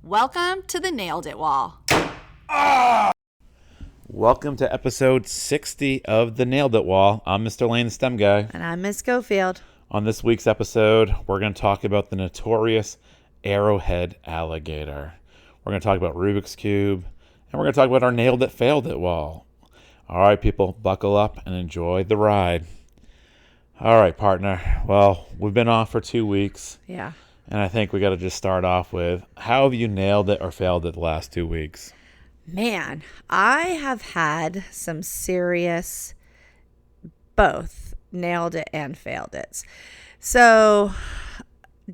Welcome to the Nailed It Wall. Welcome to episode 60 of the Nailed It Wall. I'm Mr. Lane, the STEM guy. And I'm Miss Scofield. On this week's episode, we're going to talk about the notorious Arrowhead Alligator. We're going to talk about Rubik's Cube, and we're going to talk about our Nailed It, Failed It wall. All right, people, buckle up and enjoy the ride. All right, partner. Well, we've been off for 2 weeks. Yeah. And I think we got to just start off with, how have you nailed it or failed it the last 2 weeks? Man, I have had some serious, both nailed it and failed it. So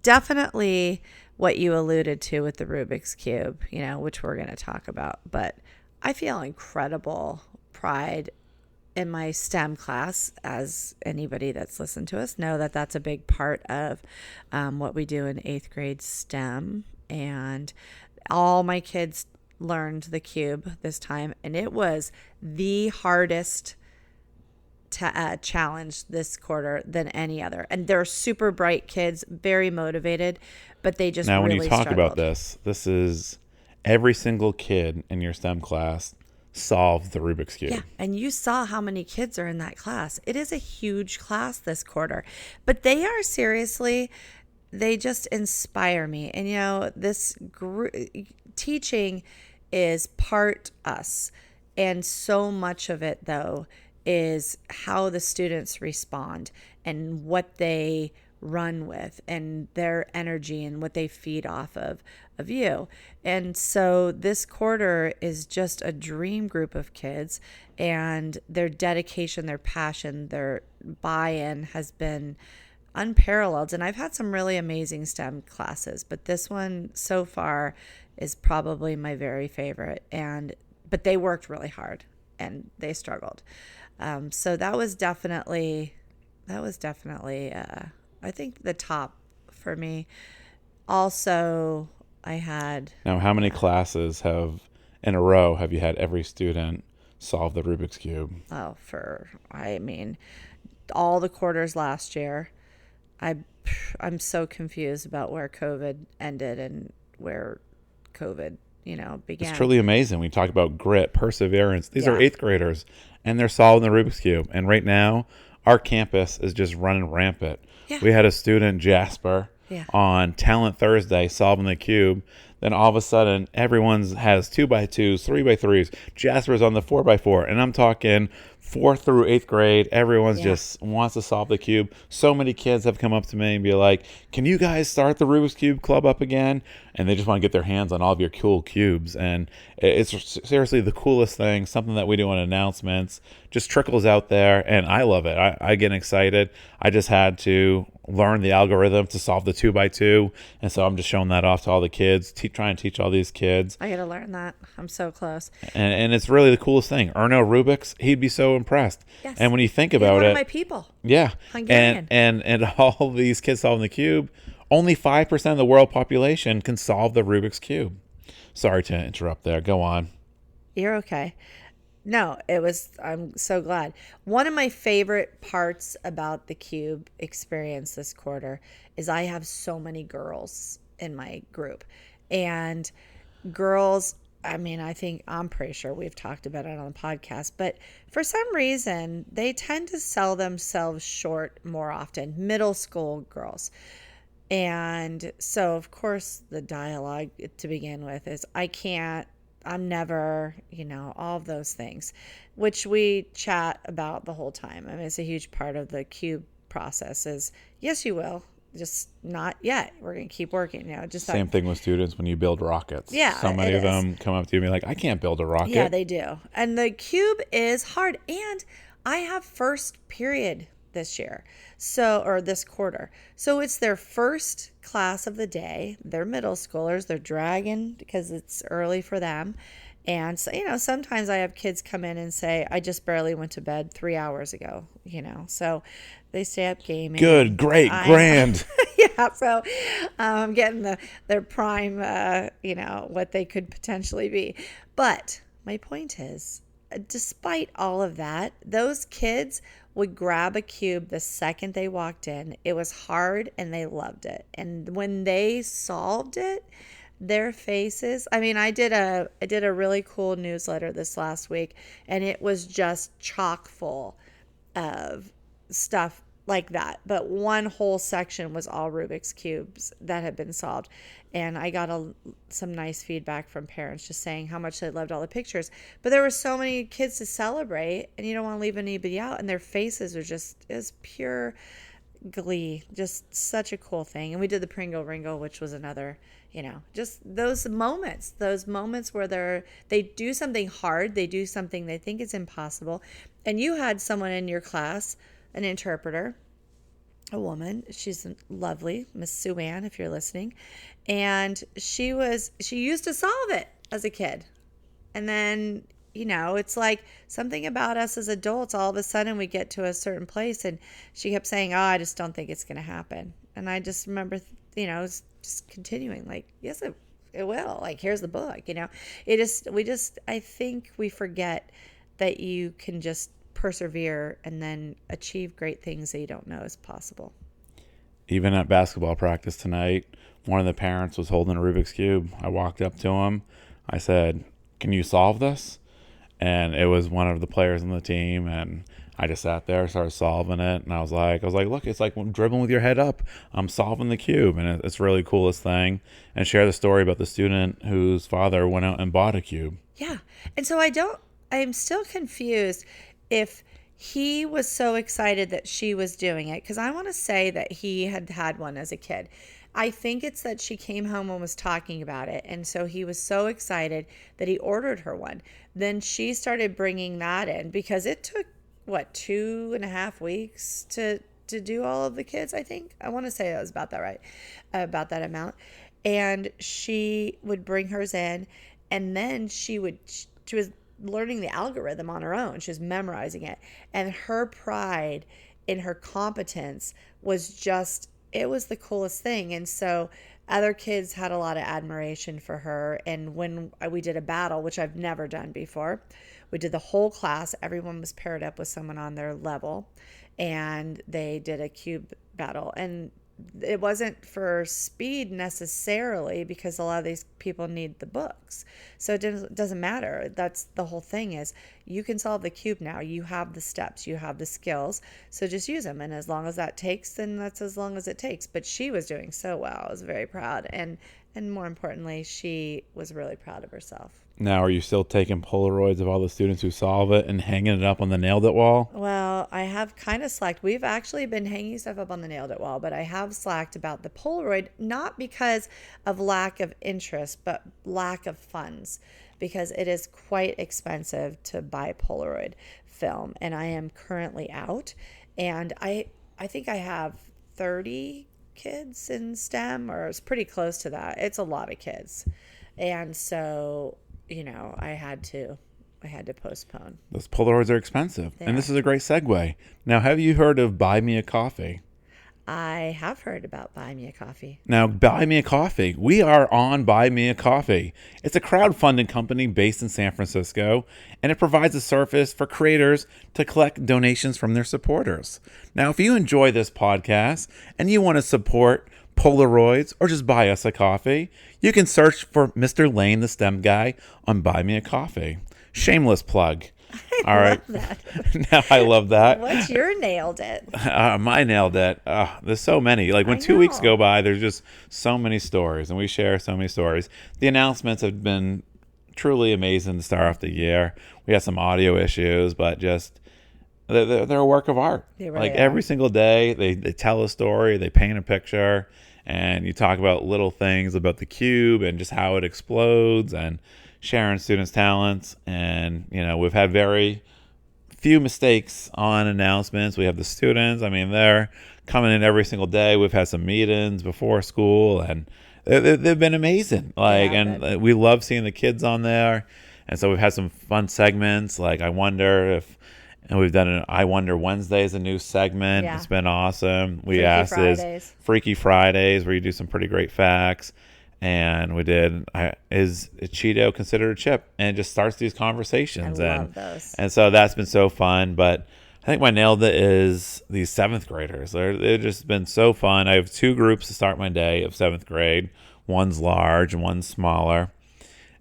definitely what you alluded to with the Rubik's Cube, which we're going to talk about. But I feel incredible pride in my STEM class, as anybody that's listened to us know that that's a big part of what we do in 8th grade STEM. And all my kids learned the cube this time, and it was the hardest challenge this quarter than any other. And they're super bright kids, very motivated, but they just now really when you talk struggled. about this is every single kid in your STEM class solved the Rubik's Cube. Yeah, and you saw how many kids are in that class. It is a huge class this quarter, but they are seriously, they just inspire me. And this teaching is part us, and so much of it though is how the students respond and what they run with and their energy and what they feed off of you. And so this quarter is just a dream group of kids, and their dedication, their passion, their buy-in has been unparalleled. And I've had some really amazing STEM classes, but this one so far is probably my very favorite. But they worked really hard and they struggled. So that was definitely I think the top for me. Also, I had... Now, how many classes in a row have you had every student solve the Rubik's Cube? Oh, all the quarters last year. I'm so confused about where COVID ended and where COVID, began. It's truly amazing. We talk about grit, perseverance. These are 8th graders, and they're solving the Rubik's Cube. And right now, our campus is just running rampant. Yeah. We had a student, Jasper, on Talent Thursday solving the cube. Then all of a sudden, everyone's has 2x2s, 3x3s. Jasper's on the 4x4. And I'm talking 4th through 8th grade. Everyone's just wants to solve the cube. So many kids have come up to me and be like, can you guys start the Rubik's Cube Club up again? And they just want to get their hands on all of your cool cubes. And it's seriously the coolest thing, something that we do on announcements, just trickles out there. And I love it. I get excited. I just had to learn the algorithm to solve the 2x2. And so I'm just showing that off to all the kids, trying to teach all these kids. I got to learn that. I'm so close. And it's really the coolest thing. Erno Rubik's, he'd be so impressed. Yes. And when you think about one it, of my people. yeah. Hungarian. And all these kids solving the cube, only 5% of the world population can solve the Rubik's Cube. Sorry to interrupt there. Go on. You're okay. No, I'm so glad. One of my favorite parts about the cube experience this quarter is I have so many girls in my group. And girls, I'm pretty sure we've talked about it on the podcast, but for some reason, they tend to sell themselves short more often, middle school girls. And so, of course, the dialogue to begin with is, I'm never, all of those things, which we chat about the whole time. It's a huge part of the cube process is, yes, you will. Just not yet. We're going to keep working. Same thing with students when you build rockets. Yeah, so many of them come up to you and be like, I can't build a rocket. Yeah, they do. And the cube is hard. And I have first period this year, or this quarter. So it's their first class of the day. They're middle schoolers. They're dragging because it's early for them. And so, sometimes I have kids come in and say, I just barely went to bed 3 hours ago, so they stay up gaming. Good, great, grand. Yeah. So I'm getting their prime, what they could potentially be. But my point is, despite all of that, those kids would grab a cube the second they walked in. It was hard and they loved it. And when they solved it, their faces. I mean, I did a really cool newsletter this last week, and it was just chock full of stuff like that. But one whole section was all Rubik's cubes that had been solved. And I got some nice feedback from parents just saying how much they loved all the pictures. But there were so many kids to celebrate, and you don't want to leave anybody out. And their faces are just as pure glee. Just such a cool thing. And we did the Pringle Ringle, which was another, just those moments where they do something hard, they do something they think is impossible. And you had someone in your class, an interpreter, a woman. She's lovely, Miss Sue Ann, if you're listening. And she used to solve it as a kid. And then, it's like something about us as adults, all of a sudden we get to a certain place, and she kept saying, oh, I just don't think it's going to happen. And I just remember, just continuing like, yes, it will. Like, here's the book, I think we forget that you can just persevere and then achieve great things that you don't know is possible. Even at basketball practice tonight, one of the parents was holding a Rubik's Cube. I walked up to him. I said, can you solve this? And it was one of the players on the team, and I just sat there, started solving it, and I was like, look, it's like dribbling with your head up. I'm solving the cube, and it's really coolest thing. And share the story about the student whose father went out and bought a cube. Yeah, and so I'm still confused if he was so excited that she was doing it, because I want to say that he had one as a kid. I think it's that she came home and was talking about it, and so he was so excited that he ordered her one. Then she started bringing that in, because it took, 2.5 weeks to do all of the kids, I think. I want to say that was about that right, about that amount. And she would bring hers in, and then she was learning the algorithm on her own. She was memorizing it. And her pride in her competence was just, it was the coolest thing. And so other kids had a lot of admiration for her. And when we did a battle, which I've never done before, we did the whole class. Everyone was paired up with someone on their level, and they did a cube battle. And it wasn't for speed necessarily, because a lot of these people need the books. So it doesn't matter. That's the whole thing, is you can solve the cube now. You have the steps, you have the skills. So just use them. And as long as that takes, then that's as long as it takes. But she was doing so well. I was very proud. And more importantly, she was really proud of herself. Now, are you still taking Polaroids of all the students who solve it and hanging it up on the Nailed It wall? Well, I have kind of slacked. We've actually been hanging stuff up on the Nailed It wall, but I have slacked about the Polaroid, not because of lack of interest, but lack of funds, because it is quite expensive to buy Polaroid film, and I am currently out. And I think I have 30 kids in STEM, or it's pretty close to that. It's a lot of kids. And so, I had to postpone. Those Polaroids are expensive. And this is a great segue. Now, have you heard of Buy Me a Coffee? I have heard about Buy Me a Coffee. Now, Buy Me a Coffee. We are on Buy Me a Coffee. It's a crowdfunding company based in San Francisco, and it provides a service for creators to collect donations from their supporters. Now, if you enjoy this podcast and you want to support Polaroids or just buy us a coffee, you can search for Mr. Lane, the STEM guy, on Buy Me a Coffee. Shameless plug. All right. That. Now I love that. What's your nailed it? My nailed it. There's so many. Like when 2 weeks go by, there's just so many stories, and we share so many stories. The announcements have been truly amazing to start off the year. We had some audio issues, but just they're a work of art. They really are. Every single day, they tell a story, they paint a picture, and you talk about little things about the cube and just how it explodes and sharing students' talents. And, we've had very few mistakes on announcements. We have the students. I mean, they're coming in every single day. We've had some meetings before school, and they've been amazing. We love seeing the kids on there. And so we've had some fun segments. Like, and we've done an I Wonder Wednesday is a new segment. Yeah. It's been awesome. Freaky Fridays, where you do some pretty great facts. And we did, is a Cheeto considered a chip? And it just starts these conversations. I love those. And so that's been so fun. But I think my nailed it is these 7th graders. They've just been so fun. I have 2 groups to start my day of 7th grade. One's large and one's smaller.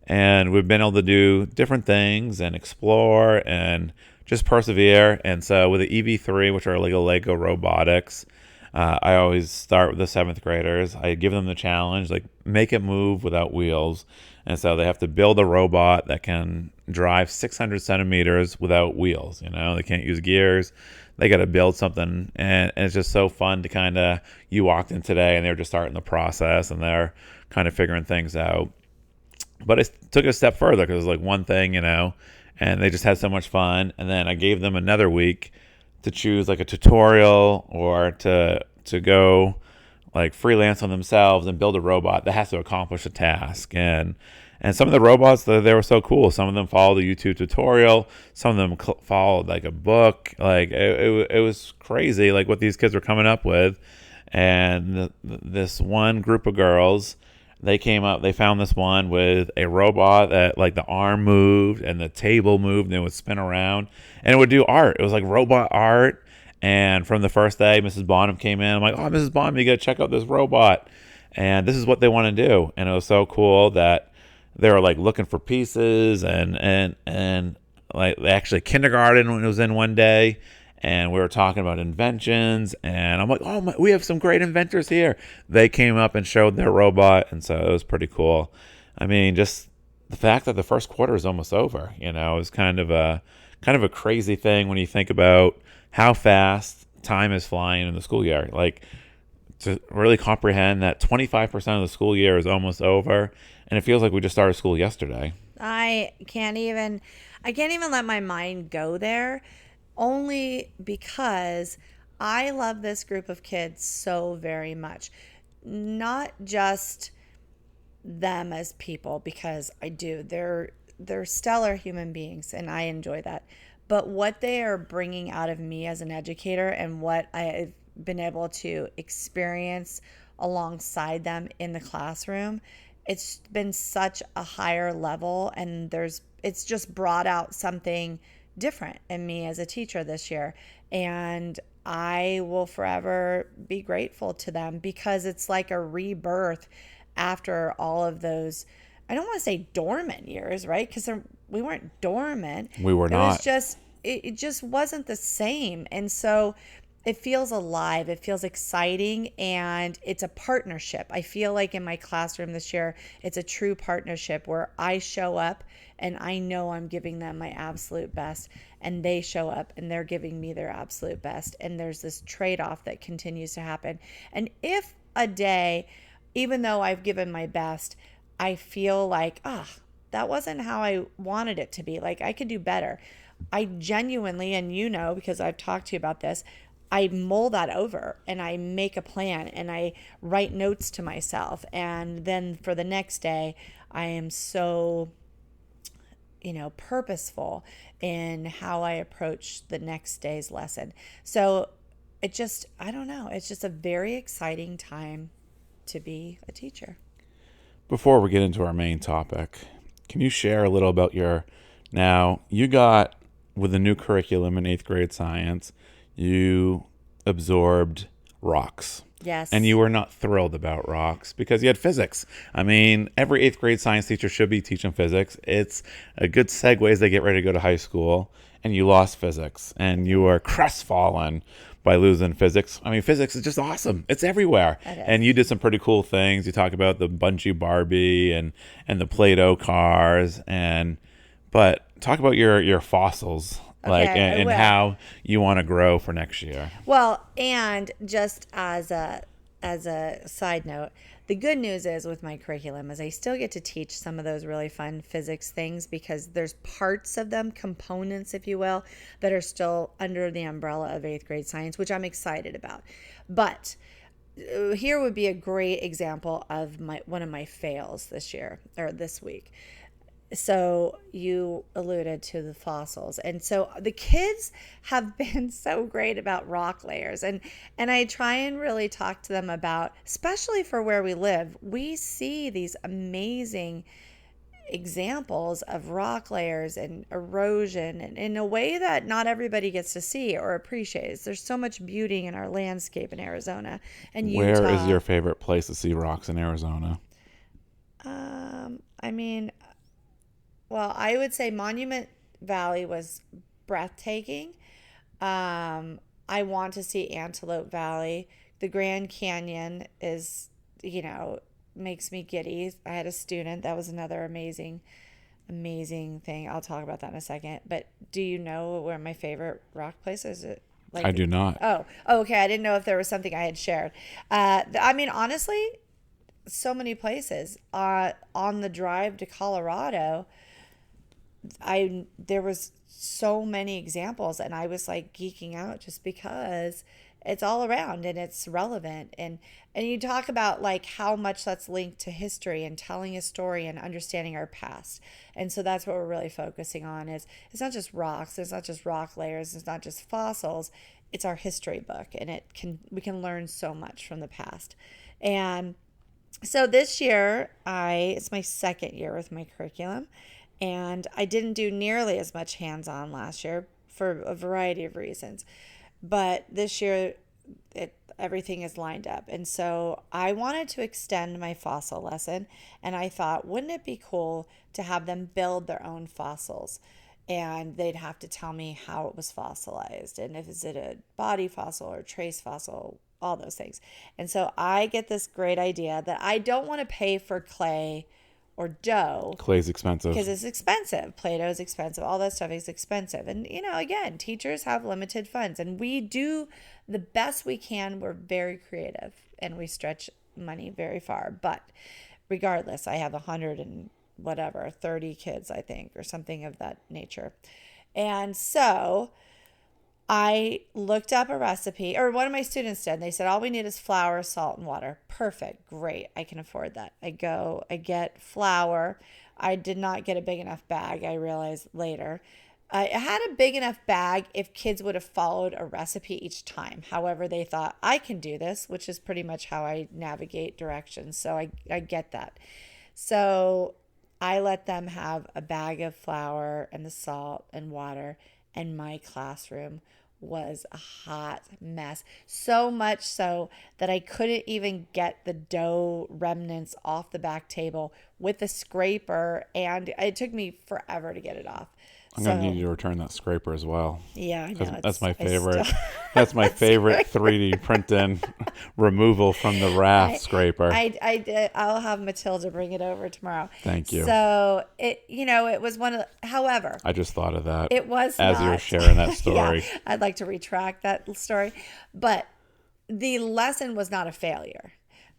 And we've been able to do different things and explore and just persevere. And so with the EV3, which are Lego robotics, I always start with the seventh graders. I give them the challenge, like make it move without wheels. And so they have to build a robot that can drive 600 centimeters without wheels. They can't use gears. They got to build something. And it's just so fun to kind of, you walked in today and they're just starting the process and they're kind of figuring things out. But it took it a step further because it was like one thing, and they just had so much fun. And then I gave them another week to choose like a tutorial or to go like freelance on themselves and build a robot that has to accomplish a task. And some of the robots, they were so cool. Some of them followed a YouTube tutorial. Some of them followed like a book. Like it was crazy, like what these kids were coming up with. And this one group of girls, they came up, they found this one with a robot that like the arm moved and the table moved and it would spin around and it would do art. It was like robot art. And from the first day, Mrs. Bonham came in. I'm like, oh, Mrs. Bonham, you got to check out this robot. And this is what they want to do. And it was so cool that they were like looking for pieces and like actually kindergarten was in one day. And we were talking about inventions, and I'm like, oh, we have some great inventors here. They came up and showed their robot, and so it was pretty cool. I mean, just the fact that the first quarter is almost over, is kind of a crazy thing when you think about how fast time is flying in the school year. Like, to really comprehend that 25% of the school year is almost over, and it feels like we just started school yesterday. I can't even let my mind go there. Only because I love this group of kids so very much. Not just them as people, because I do. They're stellar human beings and I enjoy that. But what they are bringing out of me as an educator and what I've been able to experience alongside them in the classroom, it's been such a higher level, and it's just brought out something different in me as a teacher this year. And I will forever be grateful to them because it's like a rebirth after all of those, I don't want to say dormant years, right? Because we weren't dormant. We were not. It just wasn't the same. And so it feels alive. It feels exciting, and it's a partnership. I feel like in my classroom this year, it's a true partnership where I show up and I know I'm giving them my absolute best, and they show up and they're giving me their absolute best. And there's this trade-off that continues to happen. And if a day, even though I've given my best, I feel like, that wasn't how I wanted it to be. Like, I could do better. I genuinely, and because I've talked to you about this, I mull that over and I make a plan and I write notes to myself. And then for the next day, I am so, purposeful in how I approach the next day's lesson. So I don't know. It's just a very exciting time to be a teacher. Before we get into our main topic, can you share a little about you got with the new curriculum in 8th grade science, you absorbed rocks. Yes. And you were not thrilled about rocks because you had physics. I mean, every 8th grade science teacher should be teaching physics. It's a good segue as they get ready to go to high school. And you lost physics. And you were crestfallen by losing physics. I mean, physics is just awesome. It's everywhere. It is. And you did some pretty cool things. You talk about the Bungee Barbie and the Play-Doh cars. But talk about your fossils. And how you want to grow for next year. Well, and just as a side note, the good news is with my curriculum is I still get to teach some of those really fun physics things because there's parts of them, components, if you will, that are still under the umbrella of 8th grade science, which I'm excited about. But here would be a great example of one of my fails this week. So you alluded to the fossils. And so the kids have been so great about rock layers. And I try and really talk to them about, especially for where we live, we see these amazing examples of rock layers and erosion and in a way that not everybody gets to see or appreciates. There's so much beauty in our landscape in Arizona and Utah. Where is your favorite place to see rocks in Arizona? I mean, well, I would say Monument Valley was breathtaking. I want to see Antelope Valley. The Grand Canyon is, you know, makes me giddy. I had a student. That was another amazing thing. I'll talk about that in a second. But do you know where my favorite rock place is? It I like, do not. oh, okay. I didn't know if there was something I had shared. I mean, honestly, so many places. On the drive to Colorado, I there was so many examples, and I was like geeking out just because it's all around and it's relevant. And you talk about like how much that's linked to history and telling a story and understanding our past. And so that's what we're really focusing on. Is it's not just rocks, it's not just rock layers, it's not just fossils, it's our history book, and we can learn so much from the past. And so this year, it's my second year with my curriculum, and I didn't do nearly as much hands-on last year for a variety of reasons. But this year, everything is lined up, and so I wanted to extend my fossil lesson, and I thought, wouldn't it be cool to have them build their own fossils? And they'd have to tell me how it was fossilized, and if is it a body fossil or trace fossil, all those things. And so I get this great idea that I don't want to pay for clay or dough Clay's expensive. because it's expensive. Play-Doh is expensive. All that stuff is expensive. And, again, teachers have limited funds, and we do the best we can. We're very creative, and we stretch money very far. But regardless, I have 100 and whatever, 30 kids, I think, or something of that nature. And so I looked up a recipe, or one of my students did. They said, all we need is flour, salt, and water. Perfect. Great. I can afford that. I get flour. I did not get a big enough bag, I realized later. I had a big enough bag if kids would have followed a recipe each time. However, they thought, I can do this, which is pretty much how I navigate directions. So I get that. So I let them have a bag of flour and the salt and water, and my classroom was a hot mess. So much so that I couldn't even get the dough remnants off the back table with a scraper, and it took me forever to get it off. I'm gonna need you to return that scraper as well. Yeah, I know. That's my favorite. That's my favorite 3D printing removal from the raft scraper. I'll have Matilda bring it over tomorrow. Thank you. So it was one of. However, I just thought of that. It was as not. you were sharing that story. Yeah, I'd like to retract that story, but the lesson was not a failure.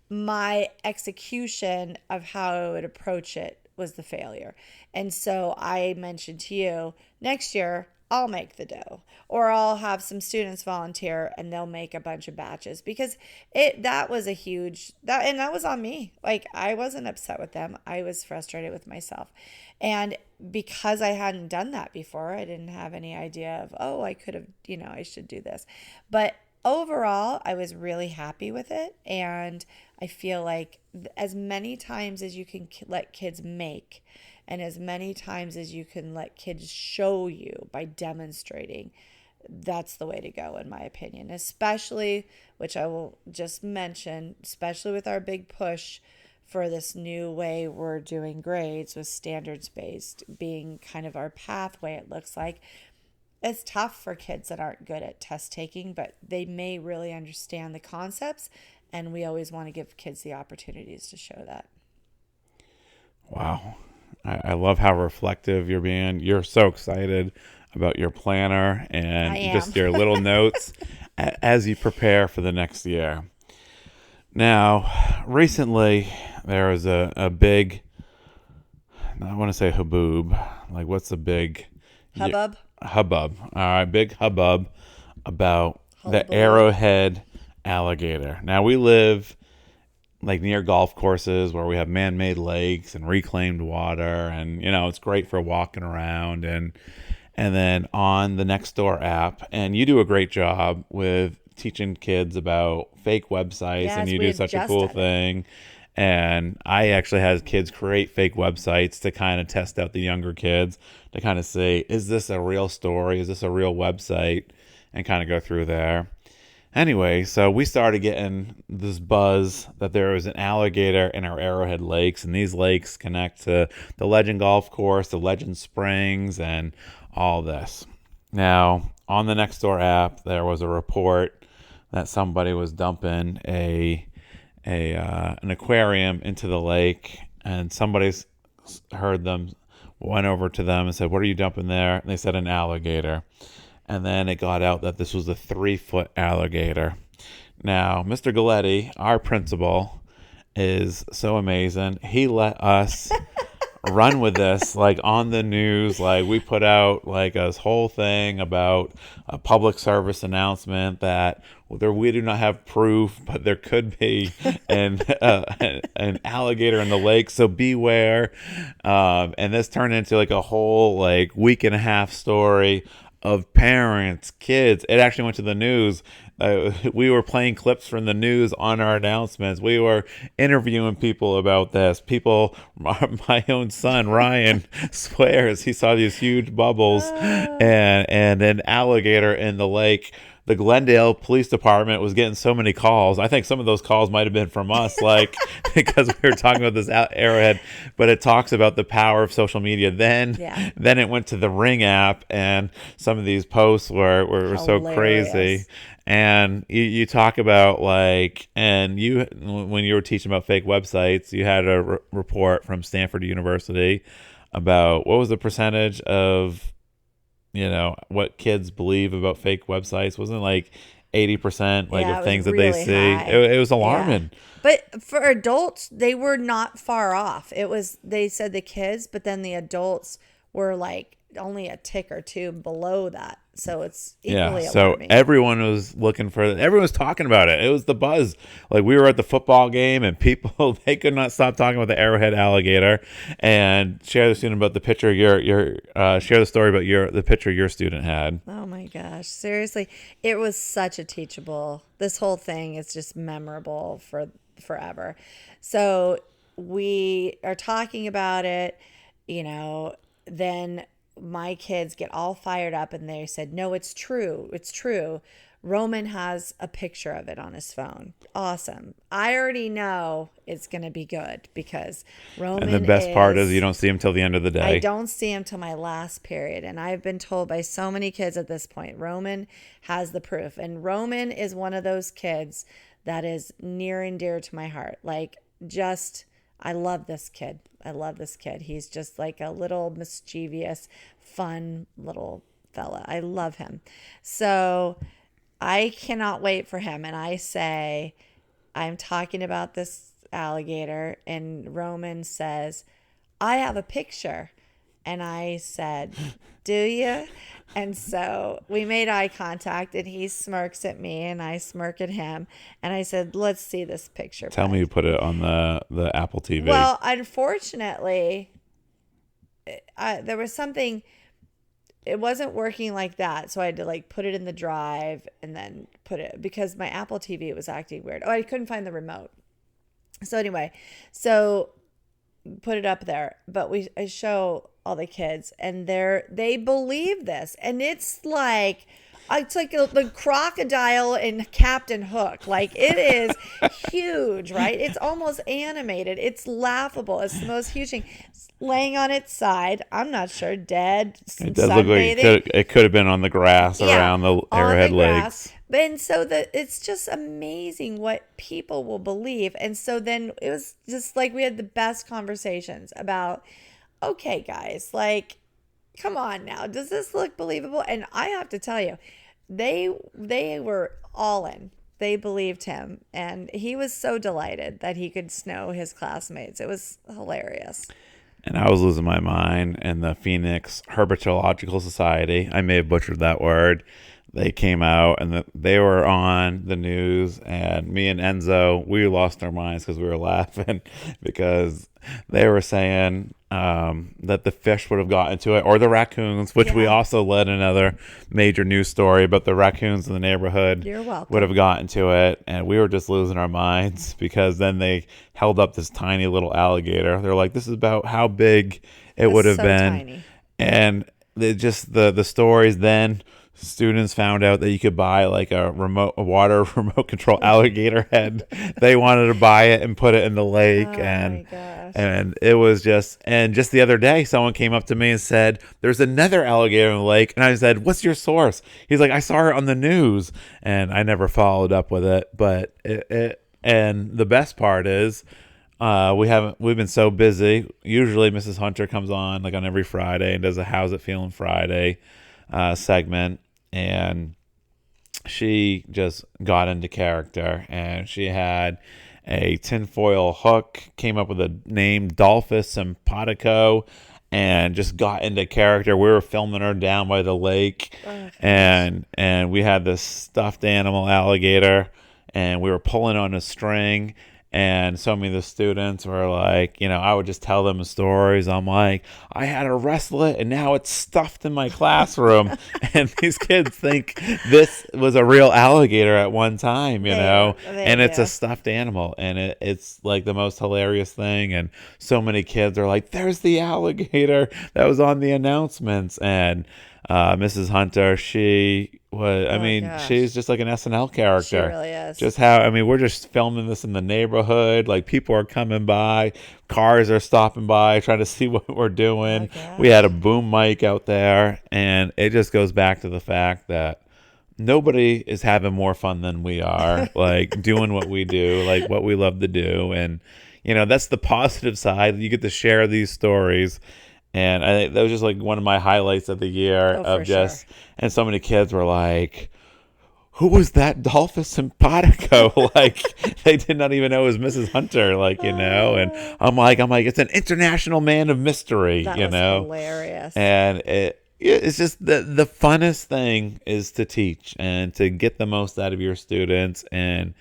My execution of how I would approach it was the failure. And so I mentioned to you, next year I'll make the dough, or I'll have some students volunteer and they'll make a bunch of batches, because that was a huge and that was on me. Like, I wasn't upset with them. I was frustrated with myself. And because I hadn't done that before, I didn't have any idea of, I could have, I should do this. But overall, I was really happy with it. And I feel like as many times as you can let kids make, and as many times as you can let kids show you by demonstrating, that's the way to go, in my opinion. Especially, which I will just mention, especially with our big push for this new way we're doing grades, with standards-based being kind of our pathway, it looks like. It's tough for kids that aren't good at test taking, but they may really understand the concepts, and we always want to give kids the opportunities to show that. Wow. I love how reflective you're being. You're so excited about your planner and just your little notes as you prepare for the next year. Now, recently, there was a big, I want to say haboob. Like, what's the big? Hubbub? Hubbub. All right, big hubbub about the Arrowhead Alligator. Now, we live like near golf courses where we have man-made lakes and reclaimed water, and it's great for walking around, and then on the Nextdoor app, and you do a great job with teaching kids about fake websites, and you do such a cool thing. And I actually had kids create fake websites to kind of test out the younger kids, to kind of say, is this a real story? Is this a real website? And kind of go through there. Anyway, so we started getting this buzz that there was an alligator in our Arrowhead lakes, and these lakes connect to the Legend Golf Course, the Legend Springs, and all this. Now, on the Nextdoor app, there was a report that somebody was dumping an aquarium into the lake, and somebody's heard them, went over to them and said, "What are you dumping there?" And they said, "An alligator." And then it got out that this was a 3-foot alligator. Now, Mr. Galletti, our principal, is so amazing. He let us run with this, like, on the news. Like, we put out like a whole thing about a public service announcement that we do not have proof, but there could be an alligator in the lake, so beware. And this turned into like a whole like week and a half story of parents, kids. It actually went to the news. We were playing clips from the news on our announcements. We were interviewing people about this. People, my own son, Ryan, swears he saw these huge bubbles and an alligator in the lake. The Glendale Police Department was getting so many calls. I think some of those calls might have been from us, like, because we were talking about this Arrowhead. But it talks about the power of social media. Then it went to the Ring app, and some of these posts were so crazy. And you talk about, like, and when you were teaching about fake websites, you had a report from Stanford University about what was the percentage of, what kids believe about fake websites. Wasn't it like 80% of things that they see? It was alarming. Yeah. But for adults, they were not far off. They said the kids, but then the adults were like only a tick or two below that. So it's equally alarming. So everyone was talking about it. It was the buzz. Like, we were at the football game, and people, they could not stop talking about the Arrowhead alligator. And share the student about the picture share the story about the picture your student had. Oh my gosh, seriously, it was such a teachable. This whole thing is just memorable for forever. So we are talking about it, then my kids get all fired up, and they said, "No, it's true. It's true." Roman has a picture of it on his phone. Awesome. I already know it's going to be good because Roman And the best part is you don't see him till the end of the day. I don't see him till my last period. And I've been told by so many kids at this point, Roman has the proof. And Roman is one of those kids that is near and dear to my heart. Like, I love this kid. He's just like a little mischievous, fun little fella. I love him. So I cannot wait for him. And I say, I'm talking about this alligator, and Roman says, "I have a picture." And I said, "Do you?" And so we made eye contact, and he smirks at me, and I smirk at him. And I said, "Let's see this picture." Tell me you put it on the Apple TV. Well, unfortunately, there was something. It wasn't working like that, so I had to like put it in the drive and then put it, because my Apple TV was acting weird. Oh, I couldn't find the remote. So anyway, put it up there, but I show all the kids, and they believe this, and it's like the crocodile in Captain Hook. Like, it is huge, right? It's almost animated. It's laughable. It's the most huge thing. It's laying on its side. I'm not sure, dead. It does look like it could have been on the grass around the Arrowhead Lakes. And so it's just amazing what people will believe. And so then it was just like we had the best conversations about, okay, guys, like, come on now. Does this look believable? And I have to tell you, they were all in. They believed him. And he was so delighted that he could snow his classmates. It was hilarious. And I was losing my mind. And the Phoenix Herpetological Society, I may have butchered that word, they came out, and they were on the news, and me and Enzo, we lost our minds because we were laughing because they were saying that the fish would have gotten to it, or the raccoons, which we also led another major news story, but the raccoons in the neighborhood would have gotten to it, and we were just losing our minds because then they held up this tiny little alligator. They're like, this is about how big it would have been. Tiny. And the stories then students found out that you could buy like a water remote control alligator head. They wanted to buy it and put it in the lake, Oh my gosh. and it was just the other day, someone came up to me and said, "There's another alligator in the lake," and I said, "What's your source?" He's like, "I saw it on the news," and I never followed up with it. But and the best part is, we've been so busy. Usually, Mrs. Hunter comes on like on every Friday and does a "How's It Feeling Friday" segment, and she just got into character, and she had a tinfoil hook, came up with a name Dolphus Simpatico, and just got into character. We were filming her down by the lake, and we had this stuffed animal alligator, and we were pulling on a string. And so many of the students were like, I would just tell them stories. I'm like, I had to wrestle it, and now it's stuffed in my classroom. And these kids think this was a real alligator at one time, and it's a stuffed animal. And it's like the most hilarious thing. And so many kids are like, there's the alligator that was on the announcements. And Mrs. Hunter, she's just like an SNL character. She really is. Just we're just filming this in the neighborhood. Like, people are coming by, cars are stopping by, trying to see what we're doing. We had a boom mic out there, and it just goes back to the fact that nobody is having more fun than we are, like doing what we do, like what we love to do. And, that's the positive side. You get to share these stories. And that was just like one of my highlights of the year and so many kids were like, who was that Dolphus Simpatico? Like, they did not even know it was Mrs. Hunter, and I'm like, it's an international man of mystery, that was hilarious. And it's just the funnest thing is to teach and to get the most out of your students and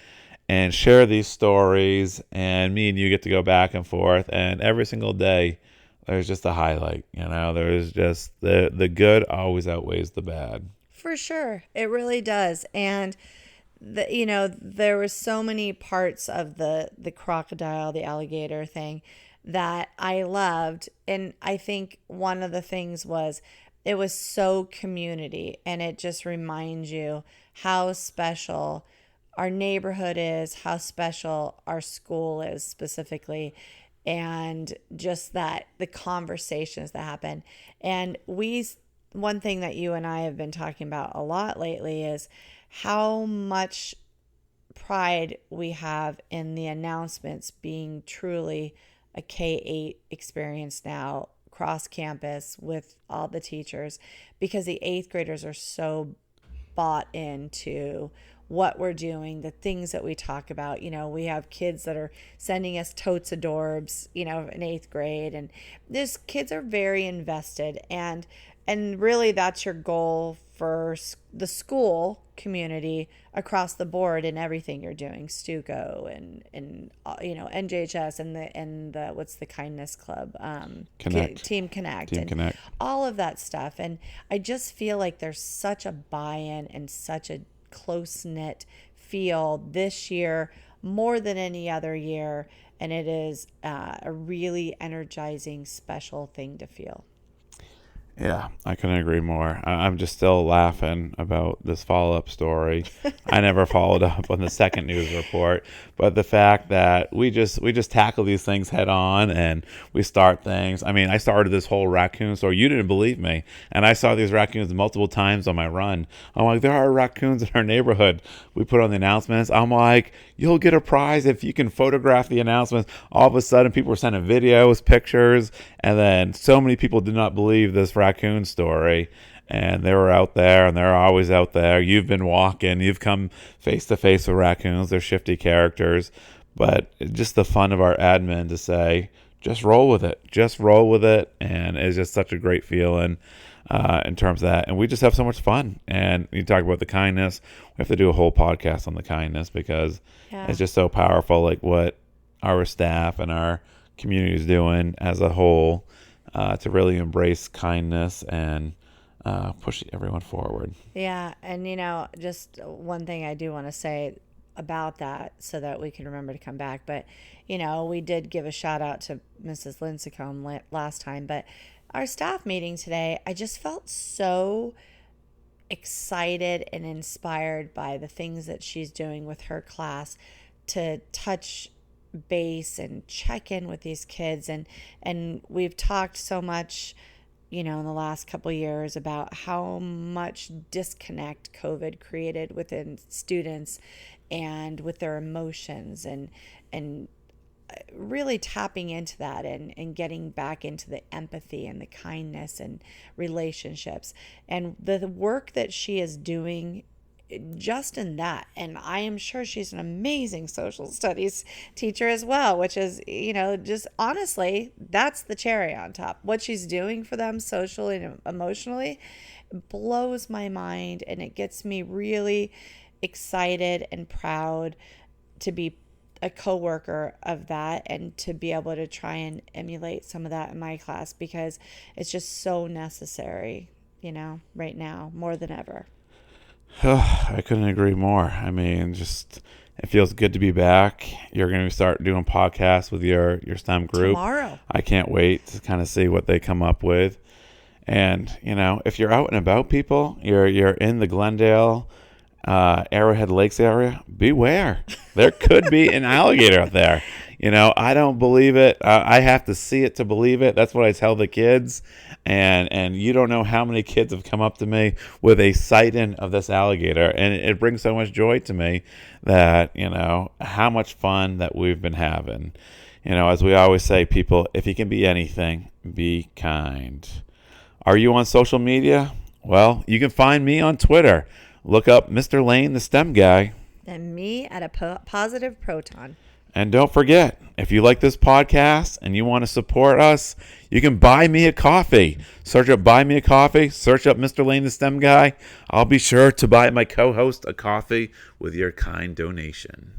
share these stories. And me and you get to go back and forth, and every single day there's just a highlight. There's just the good always outweighs the bad. For sure. It really does. And there were so many parts of the crocodile, the alligator thing that I loved. And I think one of the things was it was so community, and it just reminds you how special our neighborhood is, how special our school is specifically, and just that the conversations that happen. And one thing that you and I have been talking about a lot lately is how much pride we have in the announcements being truly a K-8 experience now, cross campus with all the teachers, because the 8th graders are so bought into what we're doing, the things that we talk about. We have kids that are sending us totes of Dorbs, in 8th grade, and these kids are very invested, and really that's your goal for the school community across the board in everything you're doing, Stuco and NJHS and the what's the kindness club, Team Connect, and all of that stuff. And I just feel like there's such a buy-in and such a close-knit feel this year more than any other year, and it is a really energizing, special thing to feel. Yeah, I couldn't agree more. I'm just still laughing about this follow-up story. I never followed up on the second news report, but the fact that we just tackle these things head on, and we start things. I started this whole raccoon story. You didn't believe me, and I saw these raccoons multiple times on my run. I'm like, there are raccoons in our neighborhood. We put on the announcements. I'm like, you'll get a prize if you can photograph the announcements. All of a sudden, people were sending videos, pictures, and then so many people did not believe this raccoon story, and they were out there, and they're always out there. You've been walking, you've come face to face with raccoons. They're shifty characters, but just the fun of our admin to say, just roll with it, and it's just such a great feeling in terms of that. And we just have so much fun. And you talk about the kindness, we have to do a whole podcast on the kindness, because it's just so powerful, like what our staff and our community is doing as a whole, to really embrace kindness and push everyone forward. Yeah, and just one thing I do want to say about that, so that we can remember to come back. But we did give a shout out to Mrs. Lincecum last time, but our staff meeting today, I just felt so excited and inspired by the things that she's doing with her class to touch base and check in with these kids. And we've talked so much, in the last couple of years about how much disconnect COVID created within students and with their emotions, and really tapping into that, and getting back into the empathy and the kindness and relationships, and the work that she is doing just in that. And I am sure she's an amazing social studies teacher as well, which is, just honestly, that's the cherry on top. What she's doing for them socially and emotionally blows my mind, and it gets me really excited and proud to be a co-worker of that, and to be able to try and emulate some of that in my class, because it's just so necessary, right now more than ever. I couldn't agree more. I mean, just it feels good to be back. You're going to start doing podcasts with your STEM group Tomorrow. I can't wait to kind of see what they come up with. And if you're out and about, people, you're in the Glendale, Arrowhead Lakes area, beware. There could be an alligator out there. I don't believe it. I have to see it to believe it. That's what I tell the kids. And you don't know how many kids have come up to me with a sighting of this alligator. And it brings so much joy to me that, how much fun that we've been having. As we always say, people, if you can be anything, be kind. Are you on social media? Well, you can find me on Twitter. Look up Mr. Lane, the STEM guy. And me at a positive proton. And don't forget, if you like this podcast and you want to support us, you can buy me a coffee. Search up Buy Me a Coffee. Search up Mr. Lane, the STEM guy. I'll be sure to buy my co-host a coffee with your kind donation.